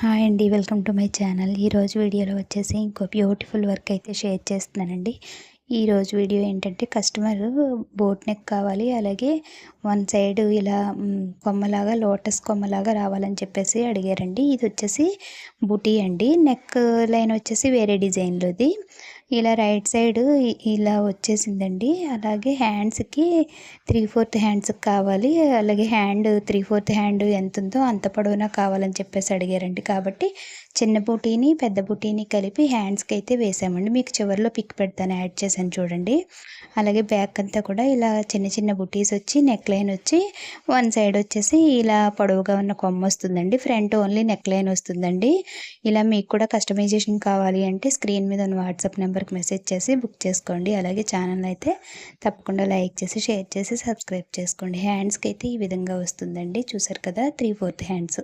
Hi అండి. Welcome to my channel. ఈరోజు వీడియోలో వచ్చేసి ఇంకో బ్యూటిఫుల్ వర్క్ అయితే షేర్ చేస్తున్నానండి. ఈరోజు వీడియో ఏంటంటే కస్టమరు బోట్ నెక్ కావాలి, అలాగే వన్ సైడ్ ఇలా కొమ్మలాగా లోటస్ కొమ్మలాగా రావాలని చెప్పేసి అడిగారండి. ఇది వచ్చేసి బుటీ అండి. నెక్ లైన్ వచ్చేసి వేరే డిజైన్లోది. ఇలా రైట్ సైడ్ ఇలా వచ్చేసిందండి. అలాగే హ్యాండ్స్కి 3/4 హ్యాండ్స్కి కావాలి, అలాగే హ్యాండ్ 3/4 హ్యాండ్ ఎంత ఉందో అంత పొడవునా కావాలని చెప్పేసి అడిగారండి. కాబట్టి చిన్న బూటీని పెద్ద బూటీని కలిపి హ్యాండ్స్కి అయితే వేసామండి. మీకు చివరిలో పిక్ పెడతాను, యాడ్ చేశాను చూడండి. అలాగే బ్యాక్ అంతా కూడా ఇలా చిన్న చిన్న బుటీస్ వచ్చి నెక్ లైన్ వచ్చి వన్ సైడ్ వచ్చేసి ఇలా పొడవుగా ఉన్న కొమ్మ వస్తుందండి. ఫ్రంట్ ఓన్లీ నెక్ లైన్ వస్తుందండి. ఇలా మీకు కూడా కస్టమైజేషన్ కావాలి అంటే స్క్రీన్ మీద ఉన్న వాట్సాప్ నెంబర్కి మెసేజ్ చేసి బుక్ చేసుకోండి. అలాగే ఛానల్ అయితే తప్పకుండా లైక్ చేసి షేర్ చేసి సబ్స్క్రైబ్ చేసుకోండి. హ్యాండ్స్కి అయితే ఈ విధంగా వస్తుందండి. చూసారు కదా, 3/4 హ్యాండ్స్.